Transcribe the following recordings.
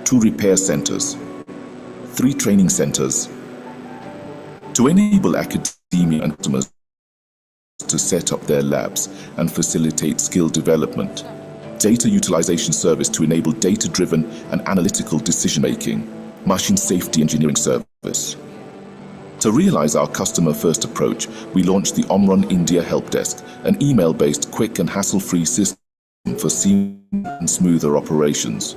2 repair centers, 3 training centers. To enable academia and customers to set up their labs and facilitate skill development, data utilization service to enable data-driven and analytical decision-making, machine safety engineering service. To realize our customer-first approach, we launched the Omron India Help Desk, an email-based, quick and hassle-free system for seamless and smoother operations.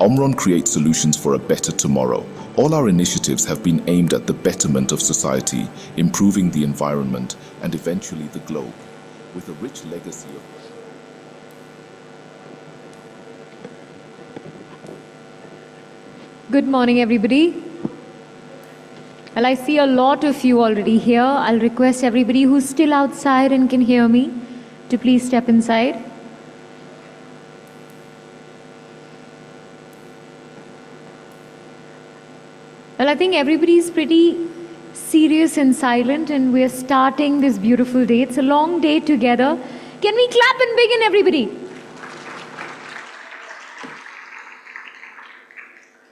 Omron creates solutions for a better tomorrow. All our initiatives have been aimed at the betterment of society, improving the environment, and eventually the globe, with a rich legacy of... Good morning, everybody. Well, I see a lot of you already here. I'll request everybody who's still outside and can hear me to please step inside. Well, I think everybody's pretty serious and silent, and we're starting this beautiful day. It's a long day together. Can we clap and begin, everybody?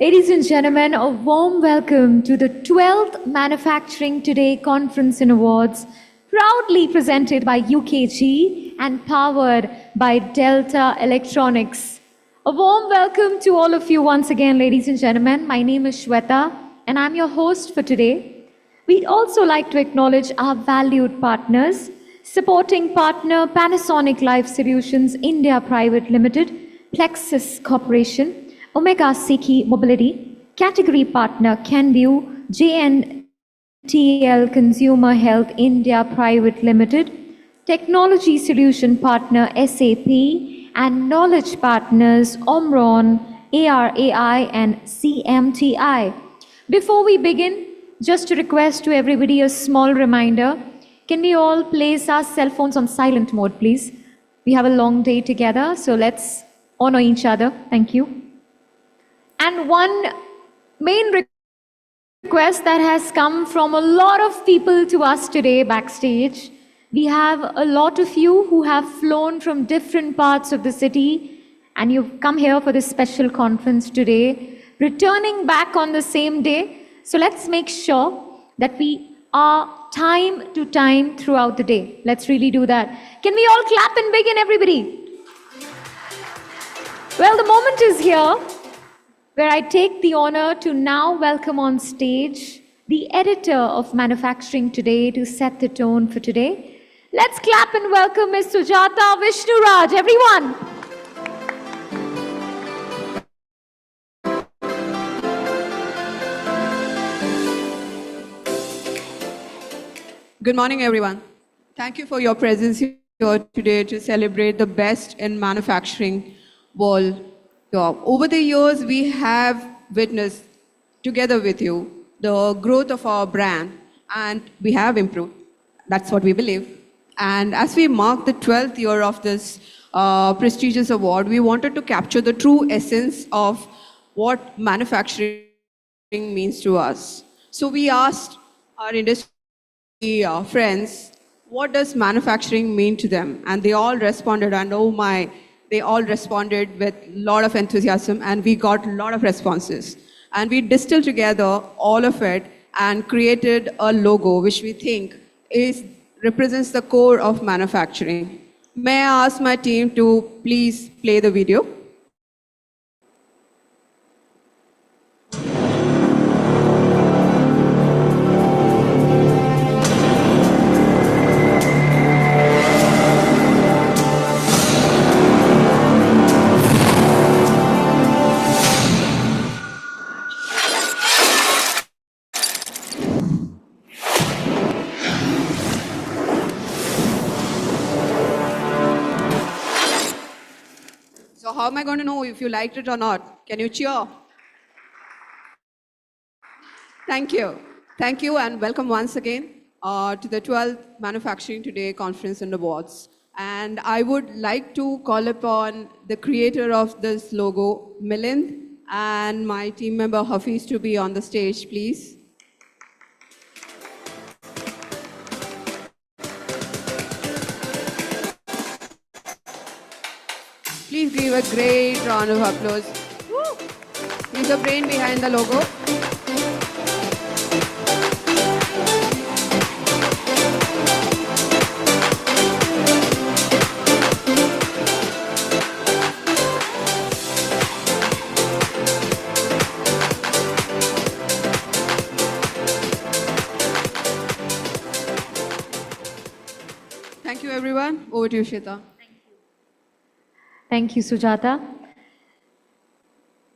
Ladies and gentlemen, a warm welcome to the 12th Manufacturing Today Conference and Awards, proudly presented by UKG and powered by Delta Electronics. A warm welcome to all of you once again, ladies and gentlemen. My name is Shweta, and I'm your host for today. We'd also like to acknowledge our valued partners, supporting partner Panasonic Life Solutions India Private Limited, Plexus Corporation, Omega Siki Mobility, category partner Kenvue, JNTL Consumer Health India Private Limited, technology solution partner SAP, and knowledge partners Omron, ARAI, and CMTI. Before we begin, just a request to everybody, a small reminder. Can we all place our cell phones on silent mode, please? We have a long day together, so let's honor each other. Thank you. And one main request that has come from a lot of people to us today backstage. We have a lot of you who have flown from different parts of the city, and you've come here for this special conference today, returning back on the same day. So let's make sure that we are time to time throughout the day. Let's really do that. Can we all clap and begin, everybody? Well, the moment is here where I take the honor to now welcome on stage the editor of Manufacturing Today to set the tone for today. Let's clap and welcome Ms. Sujata Vishnuraj, everyone. Good morning, everyone. Thank you for your presence here today to celebrate the best in manufacturing world. Over the years, we have witnessed, together with you, the growth of our brand, and we have improved. That's what we believe. And as we mark the 12th year of this prestigious award, we wanted to capture the true essence of what manufacturing means to us. So we asked our industry friends, what does manufacturing mean to them? And they all responded, and oh my, they all responded with a lot of enthusiasm, and we got a lot of responses. And we distilled together all of it and created a logo which we think represents the core of manufacturing. May I ask my team to please play the video? So how am I going to know if you liked it or not? Can you cheer? Thank you. Thank you, and welcome once again to the 12th Manufacturing Today Conference and Awards. And I would like to call upon the creator of this logo, Milind, and my team member Hafiz to be on the stage, please. Please give a great round of applause. Woo. He's the brain behind the logo. Thank you, everyone. Over to you, Shita. Thank you, Sujata.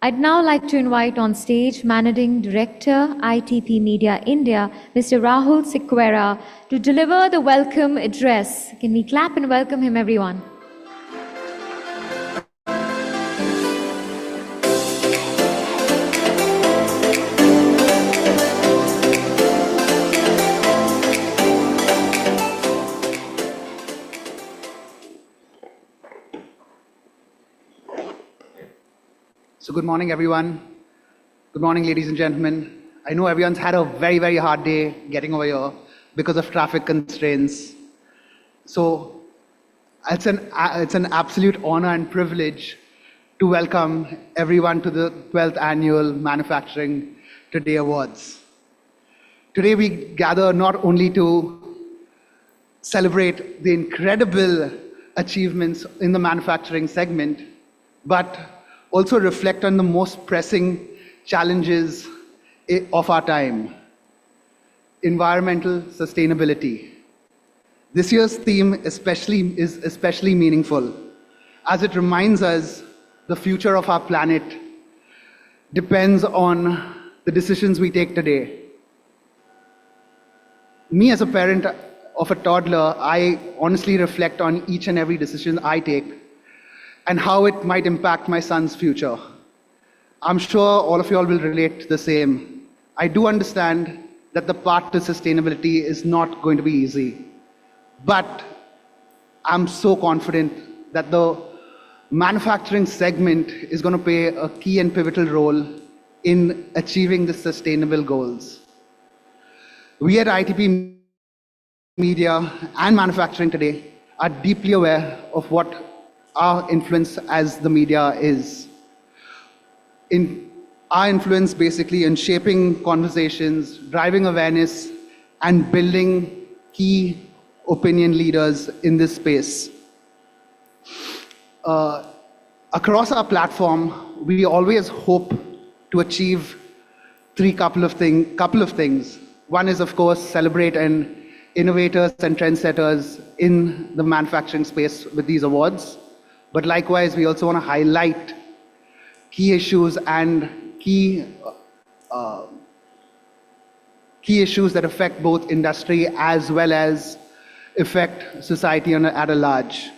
I'd now like to invite on stage Managing Director, ITP Media India, Mr. Rahul Sequeira, to deliver the welcome address. Can we clap and welcome him, everyone? So good morning, everyone. Good morning, ladies and gentlemen. I know everyone's had a very, very hard day getting over here because of traffic constraints. So it's an absolute honor and privilege to welcome everyone to the 12th Annual Manufacturing Today Awards. Today we gather not only to celebrate the incredible achievements in the manufacturing segment, but also reflect on the most pressing challenges of our time: environmental sustainability. This year's theme is especially meaningful as it reminds us the future of our planet depends on the decisions we take today. Me as a parent of a toddler, I honestly reflect on each and every decision I take and how it might impact my son's future. I'm sure all of you all will relate the same. I do understand that the path to sustainability is not going to be easy, but I'm so confident that the manufacturing segment is going to play a key and pivotal role in achieving the sustainable goals. We at ITP Media and Manufacturing Today are deeply aware of what our influence as the media is. In our influence basically in shaping conversations, driving awareness, and building key opinion leaders in this space. Across our platform, we always hope to achieve couple of things. One is, of course, celebrate and innovators and trendsetters in the manufacturing space with these awards. But likewise, we also want to highlight key issues and key issues that affect both industry as well as affect society at a large.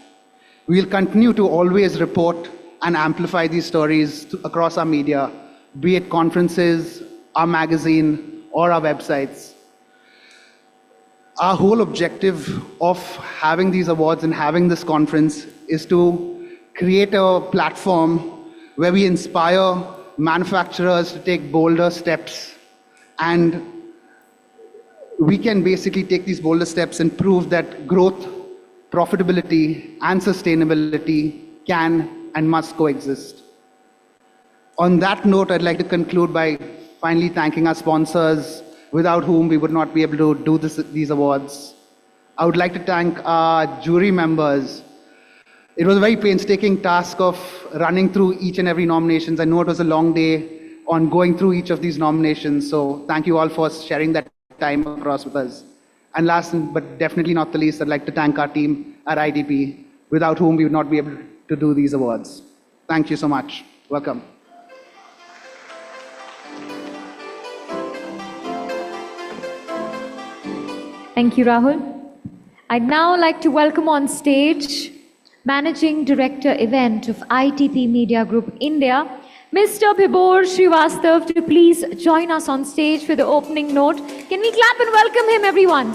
We will continue to always report and amplify these stories across our media, be it conferences, our magazine, or our websites. Our whole objective of having these awards and having this conference is to create a platform where we inspire manufacturers to take bolder steps, and we can basically take these bolder steps and prove that growth, profitability, and sustainability can and must coexist. On that note, I'd like to conclude by finally thanking our sponsors, without whom we would not be able to do these awards. I would like to thank our jury members. It was a very painstaking task of running through each and every nominations. I know it was a long day on going through each of these nominations, so thank you all for sharing that time across with us. And last but definitely not the least, I'd like to thank our team at ITP, without whom we would not be able to do these awards. Thank you so much. Welcome. Thank you, Rahul. I'd now like to welcome on stage Managing Director Event of ITP Media Group India, Mr. Bibor Srivastav, to please join us on stage for the opening note. Can we clap and welcome him, everyone?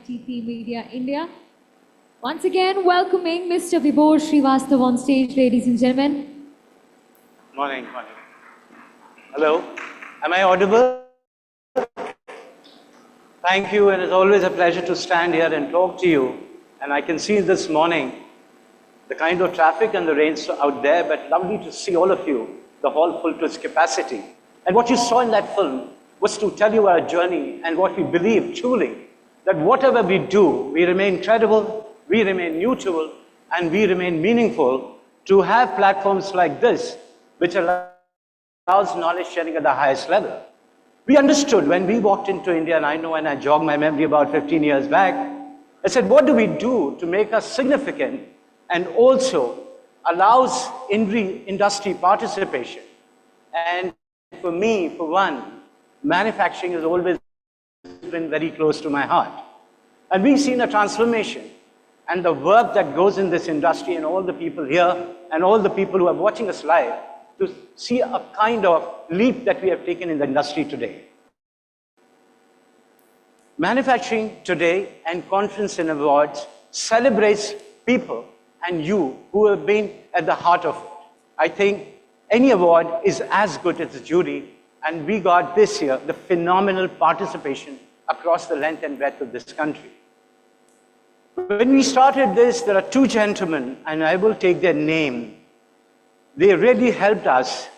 ITP Media India. Once again, welcoming Mr. Vibhor Srivastav on stage, ladies and gentlemen. Morning, morning. Hello, am I audible? Thank you, and it's always a pleasure to stand here and talk to you. And I can see this morning the kind of traffic and the rains out there, but lovely to see all of you, the hall full to its capacity. And what you saw in that film was to tell you our journey and what we believe truly, that whatever we do, we remain credible, we remain neutral, and we remain meaningful to have platforms like this, which allows knowledge sharing at the highest level. We understood when we walked into India, and I know when I jogged my memory about 15 years back, I said, what do we do to make us significant and also allows industry participation? And for me, for one, manufacturing has always been very close to my heart. And we've seen a transformation and the work that goes in this industry and all the people here and all the people who are watching us live to see a kind of leap that we have taken in the industry today. Manufacturing today and Conference and Awards celebrates people and you who have been at the heart of it. I think any award is as good as the jury, and we got this year the phenomenal participation across the length and breadth of this country. When we started this, there are two gentlemen, and I will take their name. They really helped us.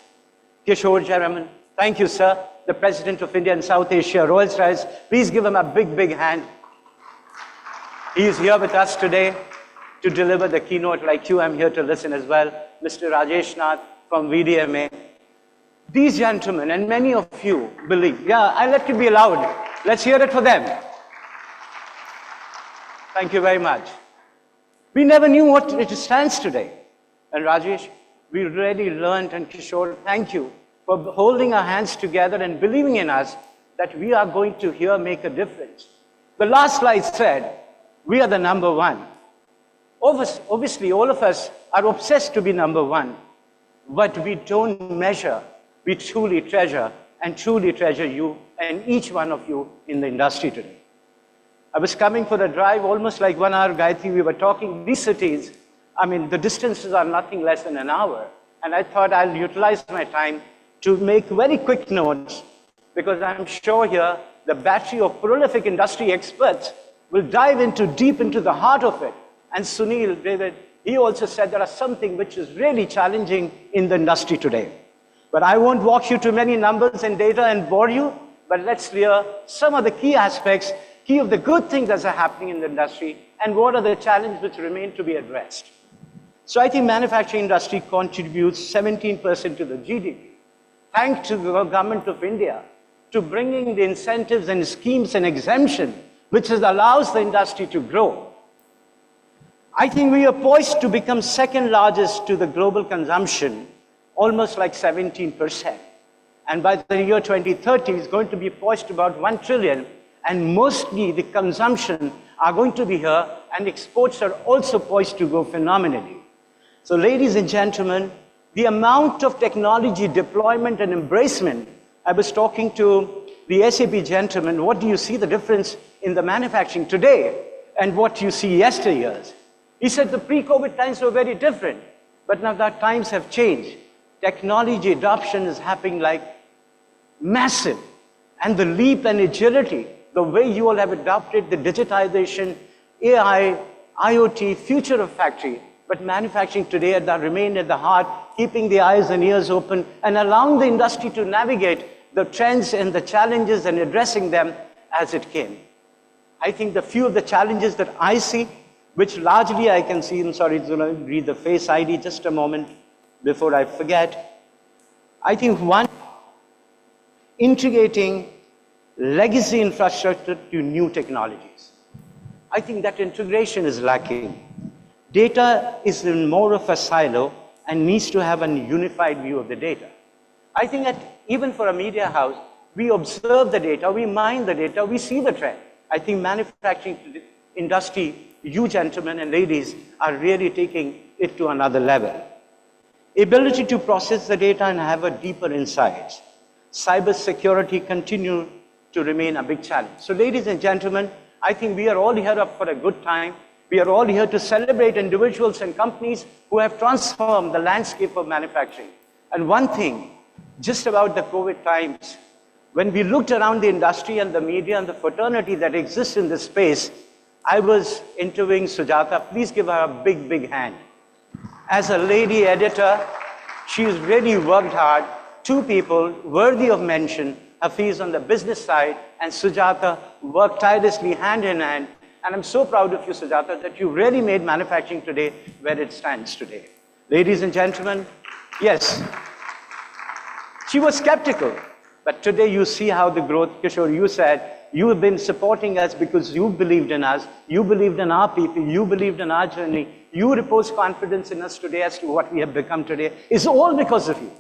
Kishore Jaraman, thank you, sir. The President of India and South Asia, Rolls-Royce. Please give him a big, big hand. He is here with us today to deliver the keynote like you. I'm here to listen as well. Mr. Rajesh Nath from VDMA. These gentlemen and many of you believe, I let it be loud. Let's hear it for them. Thank you very much. We never knew what it stands today. And Rajesh, we really learned, and Kishore, thank you for holding our hands together and believing in us that we are going to here make a difference. The last slide said, we are the number one. Obviously, all of us are obsessed to be number one, but we don't measure, we truly treasure, and truly treasure you and each one of you in the industry today. I was coming for a drive, almost like 1 hour, Gayatri, we were talking, these cities, I mean, the distances are nothing less than an hour. And I thought I'll utilize my time to make very quick notes, because I'm sure here the battery of prolific industry experts will dive deep into the heart of it. And Sunil, David, he also said there are something which is really challenging in the industry today. But I won't walk you to many numbers and data and bore you, but let's clear some of the key aspects, key of the good things that are happening in the industry, and what are the challenges which remain to be addressed. So I think manufacturing industry contributes 17% to the GDP. Thanks to the government of India to bringing the incentives and schemes and exemption, which allows the industry to grow. I think we are poised to become second largest to the global consumption, almost like 17%. And by the year 2030, it's going to be poised to about 1 trillion, and mostly the consumption are going to be here, and exports are also poised to go phenomenally. So ladies and gentlemen, the amount of technology deployment and embracement, I was talking to the SAP gentleman, what do you see the difference in the manufacturing today and what you see yesteryears? He said the pre-COVID times were very different, but now that times have changed. Technology adoption is happening like massive, and the leap and agility, the way you all have adopted the digitization, AI, IoT, future of factory, but manufacturing today that remained at the heart, keeping the eyes and ears open and allowing the industry to navigate the trends and the challenges and addressing them as it came. I think the few of the challenges that I see, which largely I can see, I'm sorry to read the face ID just a moment before I forget. I think one, integrating legacy infrastructure to new technologies. I think that integration is lacking. Data is in more of a silo and needs to have a unified view of the data. I think that even for a media house, we observe the data, we mine the data, we see the trend. I think manufacturing industry, you gentlemen and ladies, are really taking it to another level. Ability to process the data and have a deeper insights. Cyber security continue to remain a big challenge. So ladies and gentlemen, I think we are all here up for a good time. We are all here to celebrate individuals and companies who have transformed the landscape of manufacturing. And one thing, just about the COVID times, when we looked around the industry and the media and the fraternity that exists in this space, I was interviewing Sujata. Please give her a big, big hand. As a lady editor, she's really worked hard. Two people worthy of mention, Hafiz on the business side, and Sujata worked tirelessly hand in hand. And I'm so proud of you, Sujata, that you really made manufacturing today where it stands today. Ladies and gentlemen, yes, she was skeptical, but today you see how the growth, Kishore, you said, you have been supporting us because you believed in us, you believed in our people, you believed in our journey, you repose confidence in us today as to what we have become today, is all because of you.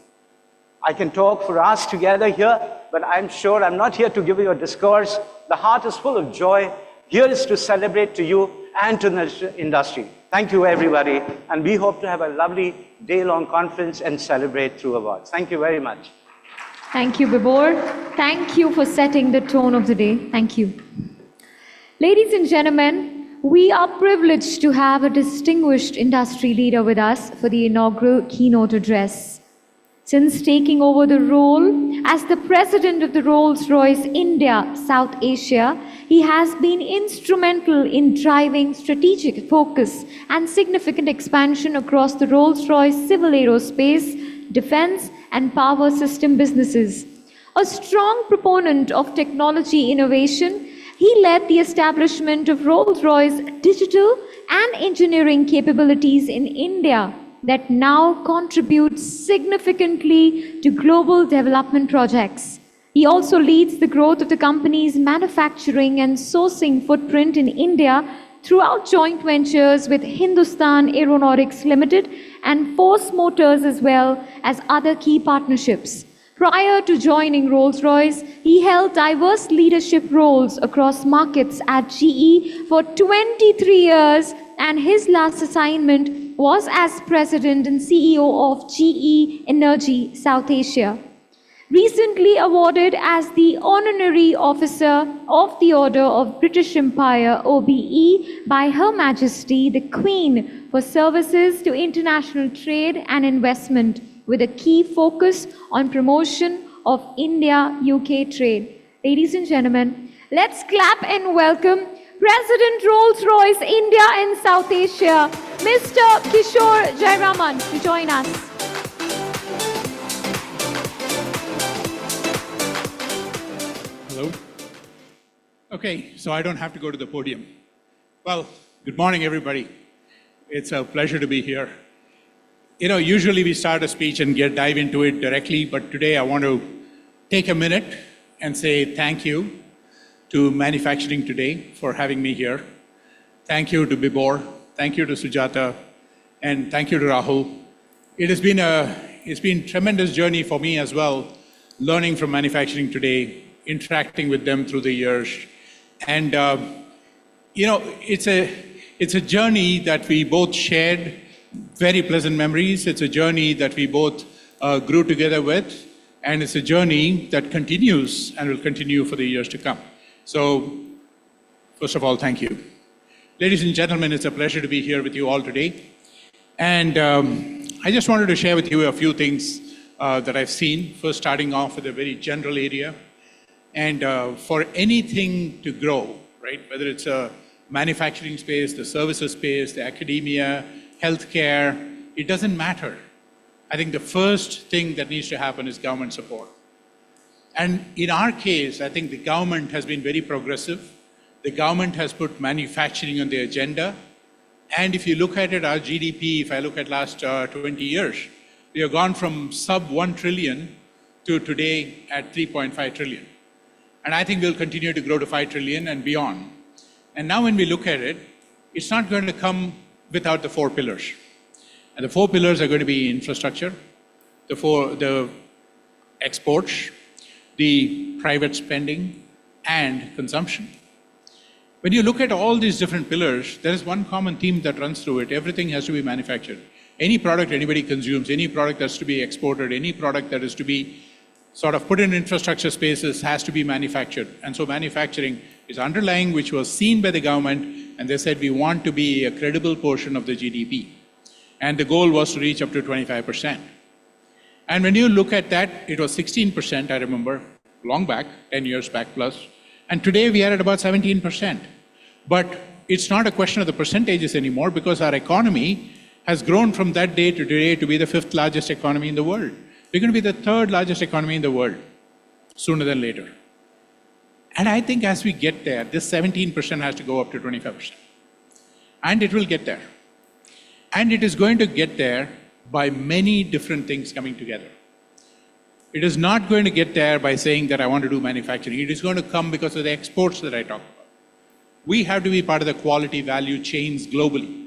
I can talk for hours together here, but I'm sure I'm not here to give you a discourse. The heart is full of joy. Here is to celebrate to you and to the industry. Thank you, everybody, and we hope to have a lovely day-long conference and celebrate through awards. Thank you very much. Thank you, Bibor. Thank you for setting the tone of the day. Thank you. Ladies and gentlemen, we are privileged to have a distinguished industry leader with us for the inaugural keynote address. Since taking over the role as the president of the Rolls-Royce India South Asia, he has been instrumental in driving strategic focus and significant expansion across the Rolls-Royce civil aerospace, defense, and power system businesses. A strong proponent of technology innovation, he led the establishment of Rolls-Royce digital and engineering capabilities in India that now contributes significantly to global development projects. He also leads the growth of the company's manufacturing and sourcing footprint in India throughout joint ventures with Hindustan Aeronautics Limited and Force Motors, as well as other key partnerships. Prior to joining Rolls-Royce, he held diverse leadership roles across markets at GE for 23 years, and his last assignment was as President and CEO of GE Energy South Asia. Recently awarded as the Honorary Officer of the Order of British Empire, OBE, by Her Majesty the Queen for services to international trade and investment, with a key focus on promotion of India-UK trade. Ladies and gentlemen, let's clap and welcome President Rolls-Royce India and South Asia, Mr. Kishore Jayaraman, to join us. Hello. Okay, so I don't have to go to the podium. Well, good morning, everybody. It's a pleasure to be here. You know, usually we start a speech and dive into it directly, but today I want to take a minute and say thank you to Manufacturing Today for having me here. Thank you to Bibor, thank you to Sujata, and thank you to Rahul. It's been a tremendous journey for me as well, learning from Manufacturing Today, interacting with them through the years. And you know, it's a journey that we both shared, very pleasant memories. It's a journey that we both grew together with, and it's a journey that continues and will continue for the years to come. So, first of all, thank you. Ladies and gentlemen, it's a pleasure to be here with you all today. And I just wanted to share with you a few things that I've seen, first starting off with a very general area. And for anything to grow, right, whether it's a manufacturing space, the services space, the academia, healthcare, it doesn't matter. I think the first thing that needs to happen is government support. And in our case, I think the government has been very progressive. The government has put manufacturing on the agenda. And if you look at it, our GDP, if I look at last 20 years, we have gone from sub 1 trillion to today at 3.5 trillion. And I think we'll continue to grow to 5 trillion and beyond. And now when we look at it, it's not going to come without the 4 pillars. And the 4 pillars are going to be infrastructure, the exports, the private spending, and consumption. When you look at all these different pillars, there is one common theme that runs through it. Everything has to be manufactured. Any product anybody consumes, any product that's to be exported, any product that is to be sort of put in infrastructure spaces has to be manufactured. And so manufacturing is underlying, which was seen by the government, and they said we want to be a credible portion of the GDP. And the goal was to reach up to 25%. And when you look at that, it was 16%, I remember, long back, 10 years back plus. And today we are at about 17%. But it's not a question of the percentages anymore, because our economy has grown from that day to today to be the 5th largest economy in the world. We're going to be the 3rd largest economy in the world, sooner than later. And I think as we get there, this 17% has to go up to 25%. And it will get there. And it is going to get there by many different things coming together. It is not going to get there by saying that I want to do manufacturing. It is going to come because of the exports that I talked about. We have to be part of the quality value chains globally.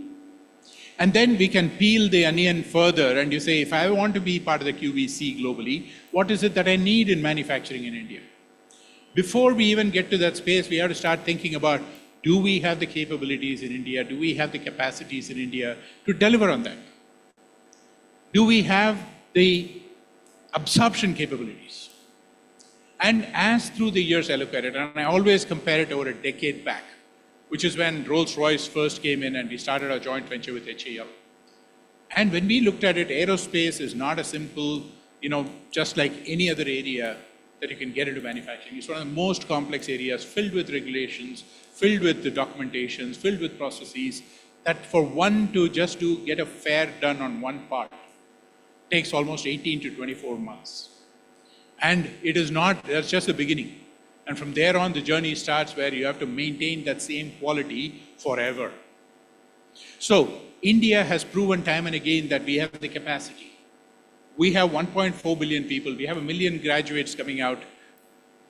And then we can peel the onion further and you say, if I want to be part of the QVC globally, what is it that I need in manufacturing in India? Before we even get to that space, we have to start thinking about, do we have the capabilities in India? Do we have the capacities in India to deliver on that? Do we have the absorption capabilities? And as through the years I look at it, and I always compare it over a decade back, which is when Rolls-Royce first came in and we started our joint venture with HAL. And when we looked at it, aerospace is not a simple, just like any other area that you can get into manufacturing. It's one of the most complex areas, filled with regulations, filled with the documentations, filled with processes, that for one to just get a fair done on one part takes almost 18 to 24 months. And it is not, that's just the beginning. And from there on, the journey starts where you have to maintain that same quality forever. So, India has proven time and again that we have the capacity. We have 1.4 billion people. We have 1 million graduates coming out.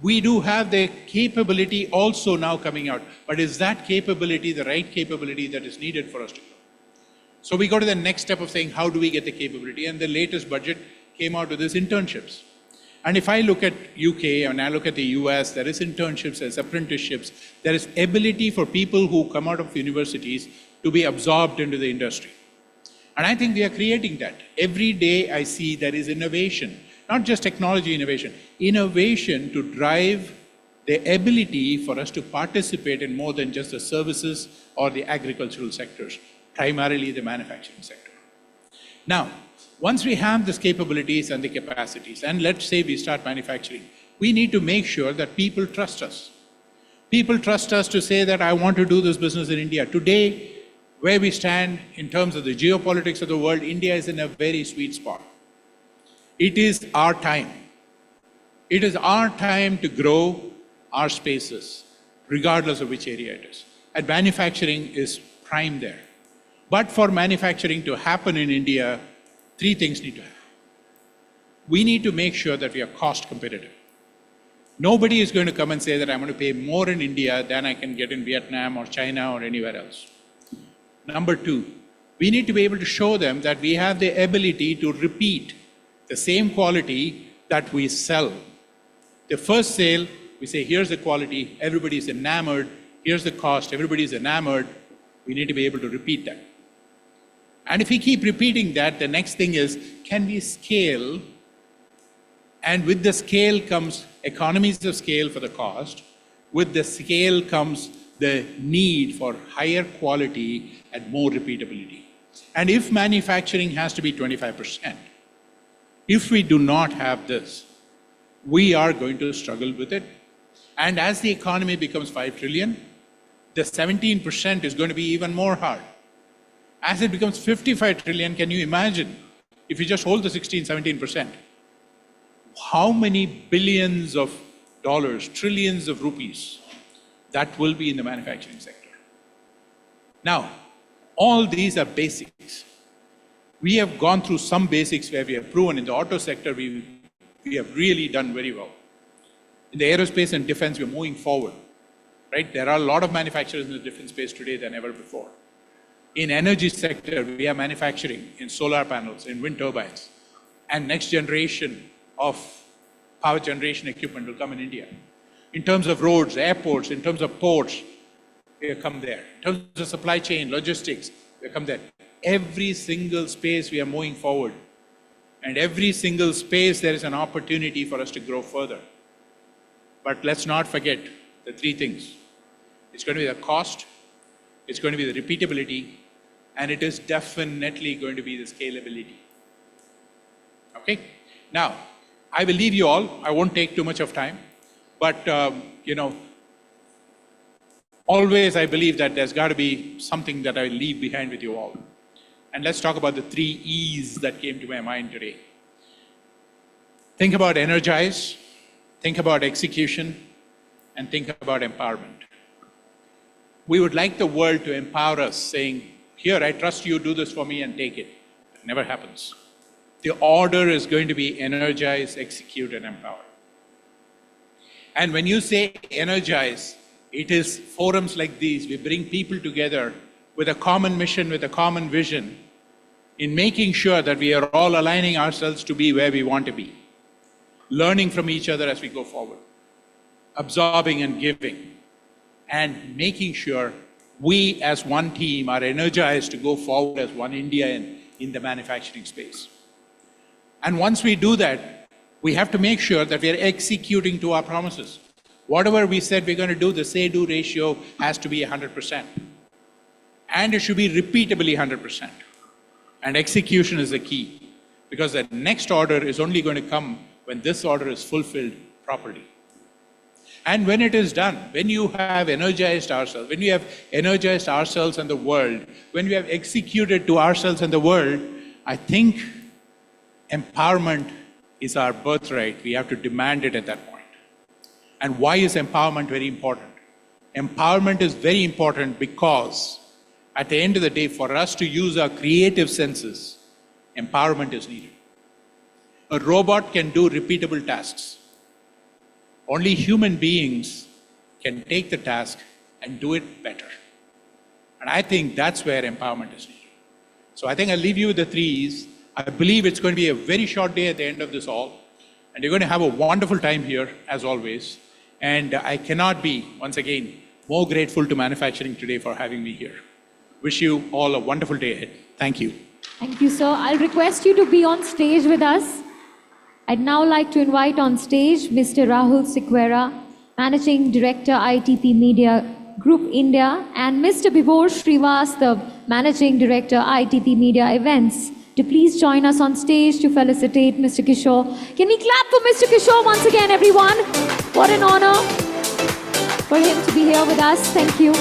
We do have the capability also now coming out. But is that capability the right capability that is needed for us to grow? So we go to the next step of saying, how do we get the capability? And the latest budget came out with this internships. And if I look at UK and I look at the US, there is internships, there's apprenticeships, there is ability for people who come out of universities to be absorbed into the industry. And I think we are creating that. Every day I see there is innovation, not just technology innovation to drive the ability for us to participate in more than just the services or the agricultural sectors, primarily the manufacturing sector. Now, once we have these capabilities and the capacities, and let's say we start manufacturing, we need to make sure that people trust us. People trust us to say that I want to do this business in India. Today, where we stand in terms of the geopolitics of the world, India is in a very sweet spot. It is our time. It is our time to grow our spaces, regardless of which area it is. And manufacturing is prime there. But for manufacturing to happen in India, 3 things need to happen. We need to make sure that we are cost competitive. Nobody is going to come and say that I'm going to pay more in India than I can get in Vietnam or China or anywhere else. Number 2, we need to be able to show them that we have the ability to repeat the same quality that we sell. The first sale, we say, here's the quality, everybody's enamored, here's the cost, everybody's enamored. We need to be able to repeat that. And if we keep repeating that, the next thing is, can we scale? And with the scale comes economies of scale for the cost. With the scale comes the need for higher quality and more repeatability. And if manufacturing has to be 25%, if we do not have this, we are going to struggle with it. And as the economy becomes 5 trillion, the 17% is going to be even more hard. As it becomes 55 trillion, can you imagine, if you just hold the 16, 17%, how many billions of dollars, trillions of rupees, that will be in the manufacturing sector? Now, all these are basics. We have gone through some basics where we have proven in the auto sector, we have really done very well. In the aerospace and defense, we're moving forward, right? There are a lot of manufacturers in the defense space today than ever before. In energy sector, we are manufacturing in solar panels, in wind turbines, and next generation of power generation equipment will come in India. In terms of roads, airports, in terms of ports, we come there. In terms of supply chain, logistics, we come there. Every single space we are moving forward. And every single space there is an opportunity for us to grow further. But let's not forget the 3 things. It's going to be the cost, it's going to be the repeatability, and it is definitely going to be the scalability. Okay? Now, I will leave you all. I won't take too much of time. But, always I believe that there's got to be something that I leave behind with you all. And let's talk about the 3 E's that came to my mind today. Think about energize, think about execution, and think about empowerment. We would like the world to empower us, saying, here, I trust you, do this for me and take it. It never happens. The order is going to be energize, execute, and empower. And when you say energize, it is forums like these. We bring people together with a common mission, with a common vision, in making sure that we are all aligning ourselves to be where we want to be, learning from each other as we go forward, absorbing and giving, and making sure we as one team are energized to go forward as one India in the manufacturing space. And once we do that, we have to make sure that we are executing to our promises. Whatever we said we're going to do, the say-do ratio has to be 100%. And it should be repeatably 100%. And execution is the key, because the next order is only going to come when this order is fulfilled properly. And when it is done, when you have energized ourselves, when we have energized ourselves and the world, when we have executed to ourselves and the world, I think empowerment is our birthright. We have to demand it at that point. And why is empowerment very important? Empowerment is very important because at the end of the day, for us to use our creative senses, empowerment is needed. A robot can do repeatable tasks. Only human beings can take the task and do it better. And I think that's where empowerment is needed. So I think I'll leave you with the 3 E's. I believe it's going to be a very short day at the end of this all. And you're going to have a wonderful time here, as always. And I cannot be, once again, more grateful to manufacturing today for having me here. Wish you all a wonderful day ahead. Thank you. Thank you, sir. I'll request you to be on stage with us. I'd now like to invite on stage Mr. Rahul Sequeira, Managing Director, ITP Media Group India, and Mr. Vibhor Srivastav, Managing Director, ITP Media Events, to please join us on stage to felicitate Mr. Kishore. Can we clap for Mr. Kishore once again, everyone? What an honor for him to be here with us. Thank you.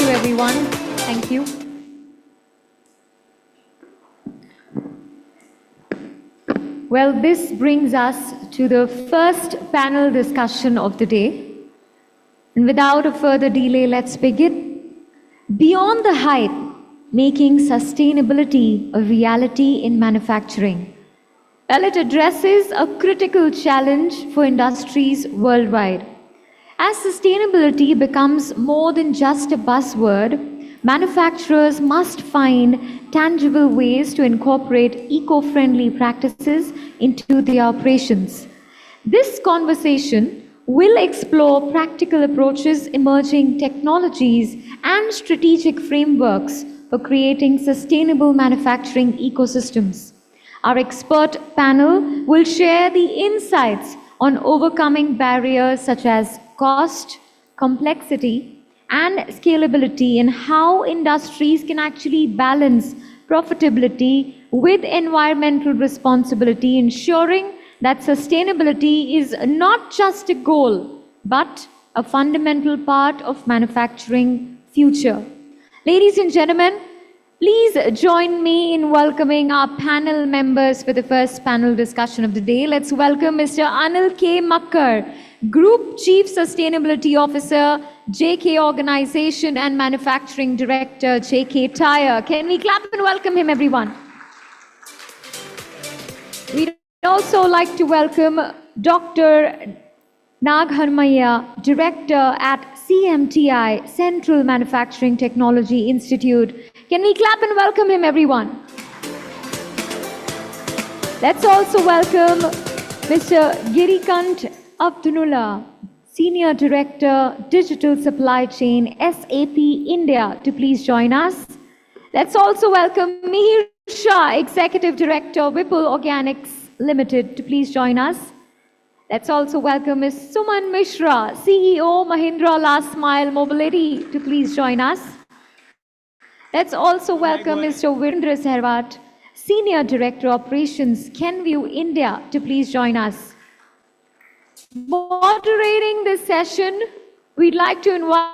Everyone, thank you. Well, this brings us to the first panel discussion of the day. And without a further delay, let's begin. Beyond the hype, making sustainability a reality in manufacturing. Well, it addresses a critical challenge for industries worldwide. As sustainability becomes more than just a buzzword, manufacturers must find tangible ways to incorporate eco-friendly practices into their operations. This conversation will explore practical approaches, emerging technologies, and strategic frameworks for creating sustainable manufacturing ecosystems. Our expert panel will share the insights on overcoming barriers such as cost, complexity, and scalability, and how industries can actually balance profitability with environmental responsibility, ensuring that sustainability is not just a goal, but a fundamental part of manufacturing future. Ladies and gentlemen, please join me in welcoming our panel members for the first panel discussion of the day. Let's welcome Mr. Anil K. Makkar, Group Chief Sustainability Officer, JK Organization and Manufacturing Director, JK Tyre. Can we clap and welcome him, everyone? We'd also like to welcome Dr. Nag Harmaya, Director at CMTI, Central Manufacturing Technology Institute. Can we clap and welcome him, everyone? Let's also welcome Mr. Girikant Abdunullah, Senior Director, Digital Supply Chain, SAP India, to please join us. Let's also welcome Mihir Shah, Executive Director, Wipul Organics Limited, to please join us. Let's also welcome Ms. Suman Mishra, CEO, Mahindra Last Mile Mobility, to please join us. Let's also welcome Mr. Virendra Sehwat, Senior Director, Operations, Kenvue India, to please join us. Moderating this session, we'd like to invite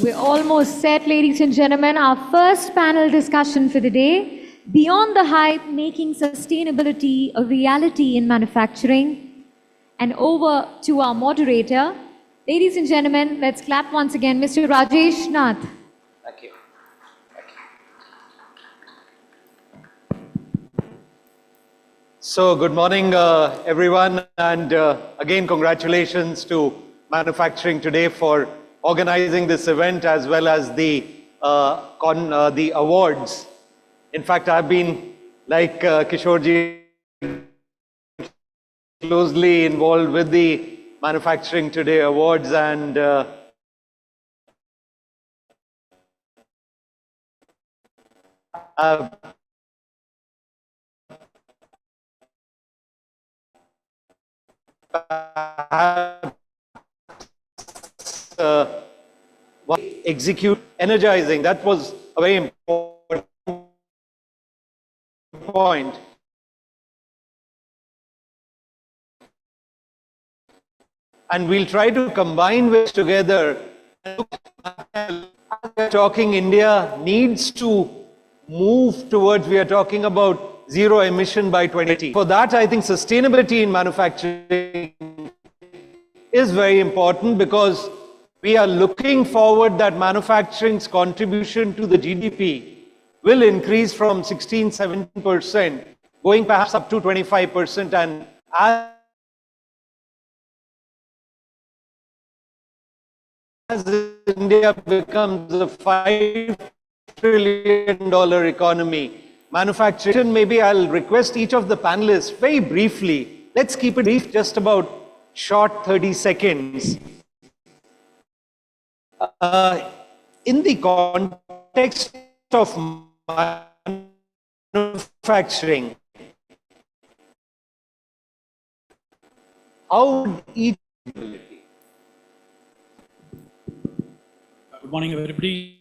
We're almost set, ladies and gentlemen. Our first panel discussion for the day, Beyond the Hype, Making Sustainability a Reality in Manufacturing. And over to our moderator. Ladies and gentlemen, let's clap once again, Mr. Rajesh Nath. Thank you. So good morning, everyone. And again, congratulations to Manufacturing Today for organizing this event as well as the awards. In fact, I've been, like Kishorji, closely involved with the Manufacturing Today awards, and I've execute energizing. That was a very important point. And we'll try to combine this together. Talking India needs to move towards, we are talking about zero emission by 2080. For that, I think sustainability in manufacturing is very important, because we are looking forward that manufacturing's contribution to the GDP will increase from 16-17%, going perhaps up to 25%. And as India becomes a $5 trillion economy, manufacturing, maybe I'll request each of the panelists very briefly. Let's keep it brief, just about short 30 seconds. In the context of manufacturing, how would each Good morning, everybody.